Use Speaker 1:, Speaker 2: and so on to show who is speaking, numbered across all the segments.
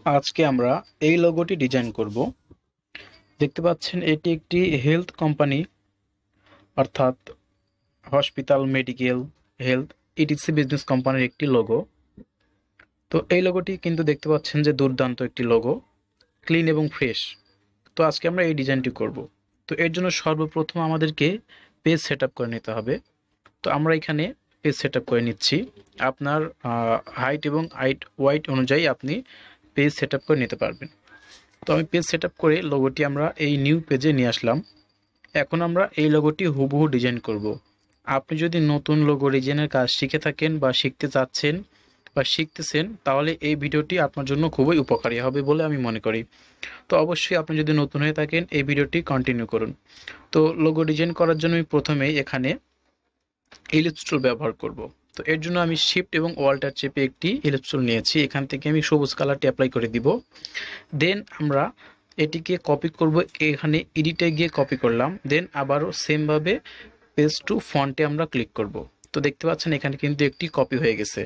Speaker 1: আজকে আমরা এই লোগোটি ডিজাইন করব। দেখতে পাচ্ছেন এটি একটি হেলথ কোম্পানি, অর্থাৎ hospital, medical, health etc business কোম্পানির একটি লোগো। তো এই লোগোটি কিন্তু দেখতে পাচ্ছেন যে দুর্দান্ত একটি লোগো, ক্লিন এবং ফ্রেশ। তো আজকে আমরা এই ডিজাইনটি করব। তো এর জন্য সর্বপ্রথম আমাদেরকে পেজ সেট আপ করে নিতে হবে। তো আমরা এখানে পেজ সেট আপ করে নিচ্ছি। আপনার হাইট এবং ওয়াইট অনুযায়ী আপনি পেজ সেট আপ করে নিতে পারবেন। তো আমি পেজ সেট আপ করে লোগোটি আমরা এই নিউ পেজে নিয়ে আসলাম। এখন আমরা এই লোগোটি হুবহু ডিজাইন করব। আপনি যদি নতুন লোগো ডিজাইনের কাজ শিখে থাকেন বা শিখতে চাচ্ছেন বা শিখতেছেন, তাহলে এই ভিডিওটি আপনার জন্য খুবই উপকারী হবে বলে আমি মনে করি। তো অবশ্যই আপনি যদি নতুন হয়ে থাকেন এই ভিডিওটি কন্টিনিউ করুন। তো লোগো ডিজাইন করার জন্য আমি প্রথমেই এখানে ইলিপস টুল ব্যবহার করব। তো এর জন্য আমি শিফট এবং অল্টার চেপে একটি ইলিপস টুল নিয়েছি। এখান থেকে আমি সবুজ কালারটি অ্যাপ্লাই করে দিব। দেন আমরা এটিকে কপি করব, এখানে এডিটে গিয়ে কপি করলাম। দেন আবারও সেমভাবে পেজ টু ফন্টে আমরা ক্লিক করব। তো দেখতে পাচ্ছেন এখানে কিন্তু একটি কপি হয়ে গেছে।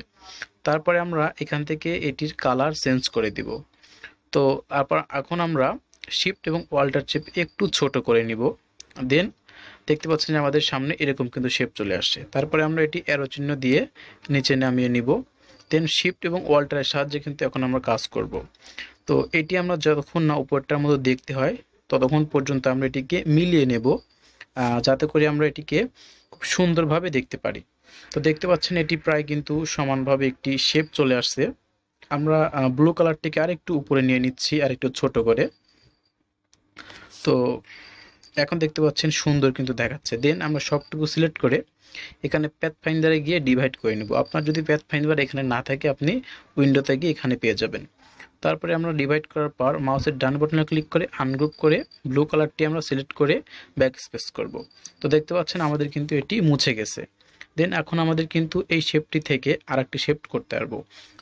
Speaker 1: তারপরে আমরা এখান থেকে এটির কালার চেঞ্জ করে দিব। তো এখন আমরা শিফট এবং অল্টার চেপ একটু ছোট করে নিব। দেন দেখতে পাচ্ছেন যে আমাদের সামনে এরকম কিন্তু শেপ চলে আসছে। তারপরে আমরা এটি অ্যারো চিহ্ন দিয়ে নিচে নামিয়ে নিব। দেন শিফট এবং অল্টারের সাহায্যে কিন্তু এখন আমরা কাজ করব। তো এটি আমরা যতক্ষণ না উপরটার মতো দেখতে হয় ততক্ষণ পর্যন্ত আমরা এটিকে মিলিয়ে নেব, যাতে করে আমরা এটিকে খুব সুন্দরভাবে দেখতে পারি। তো দেখতে পাচ্ছেন এটি প্রায় কিন্তু সমানভাবে একটি শেপ চলে আসছে। আমরা ব্লু কালারটিকে আরেকটু উপরে নিয়ে নিচ্ছি, আরেকটু ছোট করে। তো এখন দেখতে পাচ্ছেন সুন্দর কিন্তু দেখাচ্ছে। দেন আমরা সবটুকু সিলেক্ট করে এখানে প্যাথ ফাইন্ডারে গিয়ে ডিভাইড করে নেব। আপনার যদি প্যাথ ফাইন্ডার এখানে না থাকে আপনি উইন্ডোতে গিয়ে এখানে পেয়ে যাবেন। তারপরে আমরা ডিভাইড করার পর মাউসের ডান বাটনে ক্লিক করে আনগ্রুপ করে ব্লু কালারটি আমরা সিলেক্ট করে ব্যাক স্পেস করব। তো দেখতে পাচ্ছেন আমাদের কিন্তু এটি মুছে গেছে। দেন এখন আমাদের কিন্তু এই শেপটি থেকে আরেকটি শেপ করতে পারবো।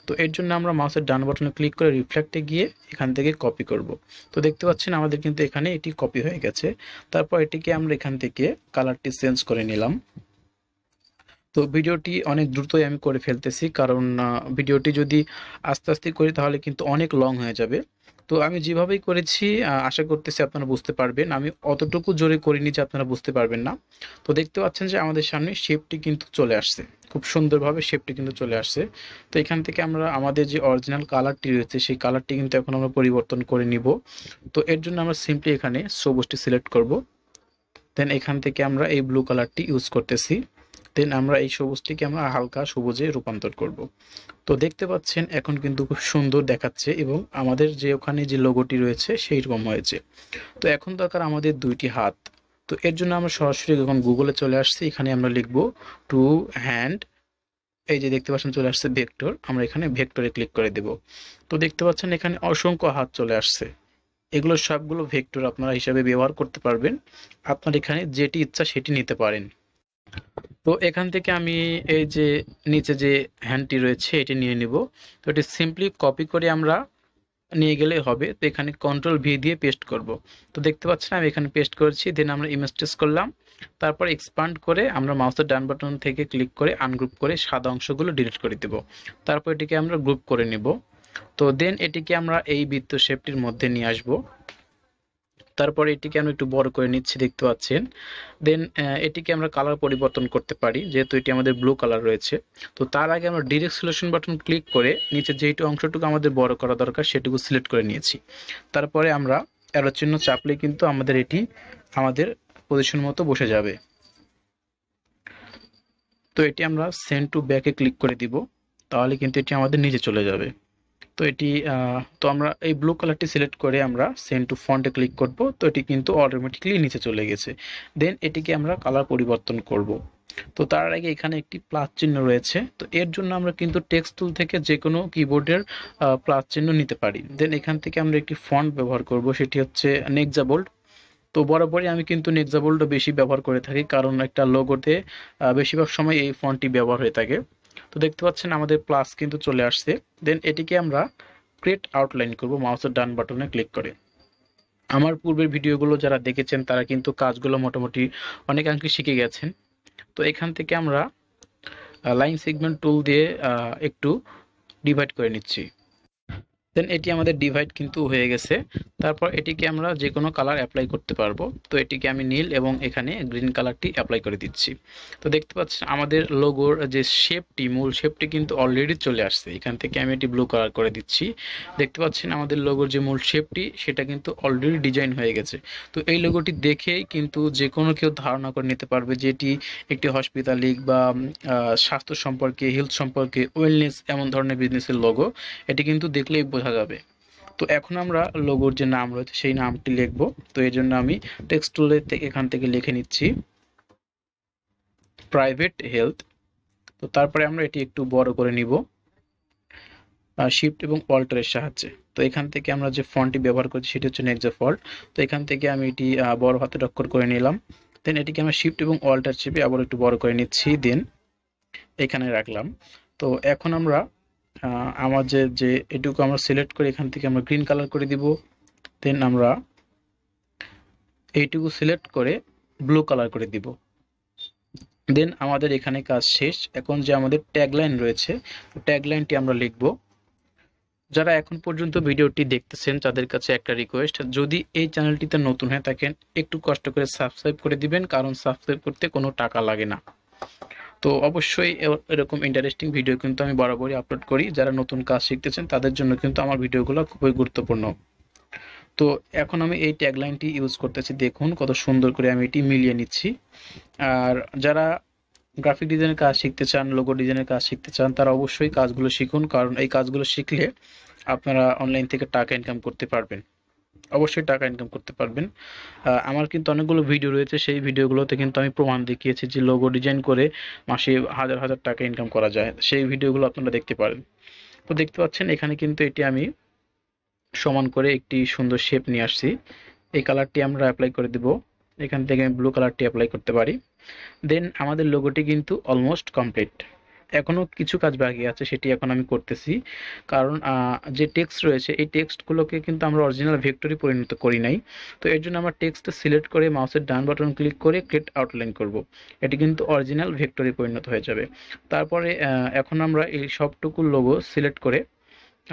Speaker 1: তো এর জন্য আমরা মাউসের ডান বাটনে ক্লিক করে রিফ্লেক্টে গিয়ে এখান থেকে কপি করব। তো দেখতে পাচ্ছেন আমাদের কিন্তু এখানে এটি কপি হয়ে গেছে। তারপর এটিকে আমরা এখান থেকে কালারটি চেঞ্জ করে নিলাম। তো ভিডিওটি অনেক দ্রুতই আমি করে ফেলতেছি, কারণ ভিডিওটি যদি আস্তে আস্তে করি তাহলে কিন্তু অনেক লং হয়ে যাবে। তো আমি যেভাবেই করেছি আশা করতেছি আপনারা বুঝতে পারবেন। আমি অতটুকু জোরে করিনি যে আপনারা বুঝতে পারবেন না। তো দেখতে পাচ্ছেন যে আমাদের সামনে শেপটি কিন্তু চলে আসছে, খুব সুন্দরভাবে শেপটি কিন্তু চলে আসছে। তো এখান থেকে আমরা আমাদের যে অরিজিনাল কালারটি রয়েছে সেই কালারটি কিন্তু এখন আমরা পরিবর্তন করে নিব। তো এর জন্য আমরা সিম্পলি এখানে সবুজটি সিলেক্ট করব। দেন এখান থেকে আমরা এই ব্লু কালারটি ইউজ করতেছি। দেন আমরা এই সবুজটিকে আমরা হালকা সবুজে রূপান্তর করব। তো দেখতে পাচ্ছেন এখন কিন্তু খুব সুন্দর দেখাচ্ছে এবং আমাদের যে ওখানে যে লোগোটি রয়েছে সেই রকম হয়েছে। তো এখন দরকার আমাদের দুইটি হাত। তো এর জন্য আমরা সরাসরি যখন গুগলে চলে আসছি, এখানে আমরা লিখব টু হ্যান্ড। এই যে দেখতে পাচ্ছেন চলে আসছে ভেক্টর, আমরা এখানে ভেক্টরে ক্লিক করে দেব। তো দেখতে পাচ্ছেন এখানে অসংখ্য হাত চলে আসছে। এগুলো সবগুলো ভেক্টর আপনারা হিসাবে ব্যবহার করতে পারবেন। আপনার এখানে যেটি ইচ্ছা সেটি নিতে পারেন। তো এখান থেকে আমি এই যে নিচে যে হ্যান্ডটি রয়েছে এটি নিয়ে নিব। তো এটি সিম্পলি কপি করে আমরা নিয়ে গেলেই হবে। তো এখানে কন্ট্রোল ভি দিয়ে পেস্ট করব। তো দেখতে পাচ্ছেন আমি এখানে পেস্ট করেছি। দেন আমরা ইমেজ টেস্ট করলাম। তারপর এক্সপান্ড করে আমরা মাউসের ডান বাটন থেকে ক্লিক করে আনগ্রুপ করে সাদা অংশগুলো ডিলিট করে দেব। তারপর এটিকে আমরা গ্রুপ করে নিব। তো দেন এটিকে আমরা এই বৃত্ত শেপটির মধ্যে নিয়ে আসব। তারপরে এটিকে আমরা একটু বড় করে নিচ্ছি, দেখতে পাচ্ছেন। দেন এটিকে আমরা কালার পরিবর্তন করতে পারি, যেহেতু এটি আমাদের ব্লু কালার রয়েছে। তো তার আগে আমরা ডিরেক্ট সিলেকশন বাটন ক্লিক করে নিচে যেইটু অংশটুকু আমাদের বড় করা দরকার সেটুকু সিলেক্ট করে নিয়েছি। তারপরে আমরা অ্যারো চিহ্ন চাপলে কিন্তু আমাদের এটি আমাদের পজিশন মতো বসে যাবে। তো এটি আমরা সেন্ড টু ব্যাকে ক্লিক করে দিব, তাহলে কিন্তু এটি আমাদের নিচে চলে যাবে। তো এটি তো আমরা এই ব্লু কালারটি সিলেক্ট করে আমরা সেন্ড টু ফন্টে ক্লিক করব। তো এটি কিন্তু অটোমেটিকলি নিচে চলে গেছে। দেন এটিকে আমরা কালার পরিবর্তন করব। তো তার আগে এখানে একটি প্লাস চিহ্ন রয়েছে। তো এর জন্য আমরা কিন্তু টেক্সট টুল থেকে যে কোনো কিবোর্ডের প্লাস চিহ্ন নিতে পারি। দেন এখান থেকে আমরা একটি ফন্ট ব্যবহার করব, সেটি হচ্ছে নেক্সা বোল্ড। তো বরাবরই আমি কিন্তু নেক্সা বোল্ড বেশি ব্যবহার করে থাকি, কারণ একটা লোগোতে বেশিরভাগ সময় এই ফন্টটি ব্যবহার হয়ে থাকে। তো দেখতে পাচ্ছেন আমাদের প্লাস কিন্তু চলে আসছে। দেন এটিকে আমরা ক্রিয়েট আউটলাইন করব মাউসের ডান বাটনে ক্লিক করে। আমার পূর্বের ভিডিওগুলো যারা দেখেছেন তারা কিন্তু কাজগুলো মোটামুটি অনেকাংশে শিখে গেছেন। তো এখান থেকে আমরা লাইন সেগমেন্ট টুল দিয়ে একটু ডিভাইড করে নিচ্ছি। দেন এটি আমাদের ডিভাইড কিন্তু হয়ে গেছে। তারপর এটিকে আমরা যে কোনো কালার অ্যাপ্লাই করতে পারবো। তো এটিকে আমি নীল এবং এখানে গ্রিন কালারটি অ্যাপ্লাই করে দিচ্ছি। তো দেখতে পাচ্ছেন আমাদের লোগোর যে শেপটি, মূল শেপটি কিন্তু অলরেডি চলে আসছে। এখান থেকে আমি এটি ব্লু কালার করে দিচ্ছি। দেখতে পাচ্ছেন আমাদের লোগোর যে মূল শেপটি সেটা কিন্তু অলরেডি ডিজাইন হয়ে গেছে। তো এই লোগোটি দেখেই কিন্তু যে কোনো কেউ ধারণা করে নিতে পারবে যে এটি একটি হসপিটালিক বা স্বাস্থ্য সম্পর্কে, হেলথ সম্পর্কে, ওয়েলনেস এমন ধরনের বিজনেসের লোগো। এটি কিন্তু দেখলেই বোঝা যাবে। তো এখন আমরা লোগোর যে নাম রয়েছে সেই নামটি লিখব। তো এর জন্য আমি টেক্সট টুলে এখান থেকে লিখে নিচ্ছি প্রাইভেট হেলথ। তো তারপরে আমরা এটি একটু বড় করে নিব শিফট এবং অল্টারের সাহায্যে। তো এখান থেকে আমরা যে ফন্টটি ব্যবহার করছি সেটি হচ্ছে নেক্সট ফন্ট। তো এখান থেকে আমি এটি বড় হাতের অক্ষর করে নিলাম। দেন এটিকে আমরা শিফট এবং অল্টার চেপে আবার একটু বড় করে নিচ্ছি, দেন এখানে রাখলাম। তো এখন আমরা আমার যে এটুকু আমরা সিলেক্ট করে এখান থেকে আমরা গ্রিন কালার করে দিব। দেন আমরা এইটুকু সিলেক্ট করে ব্লু কালার করে দিব। দেন আমাদের এখানে কাজ শেষ। এখন যে আমাদের ট্যাগলাইন রয়েছে, ট্যাগলাইনটি আমরা লিখব। যারা এখন পর্যন্ত ভিডিওটি দেখতেছেন তাদের কাছে একটা রিকোয়েস্ট, যদি এই চ্যানেলটিতে নতুন হয়ে থাকেন একটু কষ্ট করে সাবস্ক্রাইব করে দিবেন, কারণ সাবস্ক্রাইব করতে কোনো টাকা লাগে না। তো অবশ্যই এরকম ইন্টারেস্টিং ভিডিও কিন্তু আমি বরাবরই আপলোড করি। যারা নতুন কাজ শিখতেছেন তাদের জন্য কিন্তু আমার ভিডিওগুলো খুবই গুরুত্বপূর্ণ। তো এখন আমি এই ট্যাগলাইনটি ইউজ করতেছি, দেখুন কত সুন্দর করে আমি এটি মিলিয়ে নিচ্ছি। আর যারা গ্রাফিক ডিজাইনের কাজ শিখতে চান, লোগো ডিজাইনের কাজ শিখতে চান, তারা অবশ্যই কাজগুলো শিখুন, কারণ এই কাজগুলো শিখলে আপনারা অনলাইন থেকে টাকা ইনকাম করতে পারবেন। অবশ্যই টাকা ইনকাম করতে পারবেন। আমার কিন্তু অনেকগুলো ভিডিও রয়েছে, সেই ভিডিওগুলোতে কিন্তু আমি প্রমাণ দেখিয়েছি যে লোগো ডিজাইন করে মাসে হাজার হাজার টাকা ইনকাম করা যায়। সেই ভিডিওগুলো আপনারা দেখতে পারেন। তো দেখতে পাচ্ছেন এখানে কিন্তু এটি আমি সমান করে একটি সুন্দর শেপ নিয়ে আসছি। এই কালারটি আমরা অ্যাপ্লাই করে দেব। এখান থেকে আমি ব্লু কালারটি অ্যাপ্লাই করতে পারি। দেন আমাদের লোগোটি কিন্তু অলমোস্ট কমপ্লিট। এখনও কিছু কাজ বাকি আছে, সেটি এখন আমি করতেছি। কারণ যে টেক্সট রয়েছে এই টেক্সটগুলোকে কিন্তু আমরা অরিজিনাল ভেক্টরে পরিণত করি নাই। তো এর জন্য আমরা টেক্সটটা সিলেক্ট করে মাউসের ডান বাটন ক্লিক করে ক্রিয়েট আউটলাইন করব। এটি কিন্তু অরিজিনাল ভেক্টরে পরিণত হয়ে যাবে। তারপরে এখন আমরা এই সবটুকু লোগো সিলেক্ট করে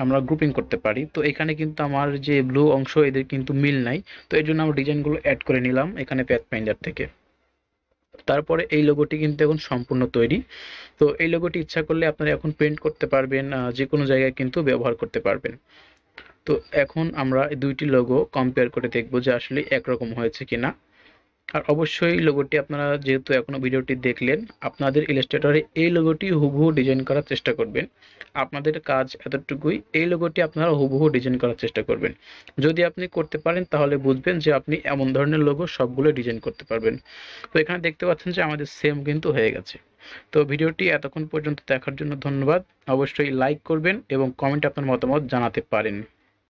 Speaker 1: আমরা গ্রুপিং করতে পারি। তো এখানে কিন্তু আমার যে ব্লু অংশ এদের কিন্তু মিল নাই। তো এর জন্য আমরা ডিজাইনগুলো অ্যাড করে নিলাম এখানে প্যাথফাইন্ডার থেকে। তারপরে এই লোগোটি কিন্তু এখন সম্পূর্ণ তৈরি। তো এই লোগোটি ইচ্ছা করলে আপনারা এখন প্রিন্ট করতে পারবেন, যে কোনো জায়গায় কিন্তু ব্যবহার করতে পারবেন। তো এখন আমরা এই দুইটি লোগো কম্পেয়ার করে দেখব যে আসলে একরকম হয়েছে কিনা। আর অবশ্যই লোগোটি আপনারা যেহেতু এখনো ভিডিওটি দেখলেন, আপনাদের ইলাস্ট্রেটরে এই লোগোটি হুবহু ডিজাইন করার চেষ্টা করবেন। আপনাদের কাজ এতটুকুই, এই লোগোটি আপনারা হুবহু ডিজাইন করার চেষ্টা করবেন। যদি আপনি করতে পারেন তাহলে বুঝবেন যে আপনি এমন ধরনের লোগো সবগুলো ডিজাইন করতে পারবেন। তো এখানে দেখতে পাচ্ছেন যে আমাদের সেম কিন্তু হয়ে গেছে। তো ভিডিওটি এতক্ষণ পর্যন্ত দেখার জন্য ধন্যবাদ। অবশ্যই লাইক করবেন এবং কমেন্টে আপনার মতামত জানাতে পারেন।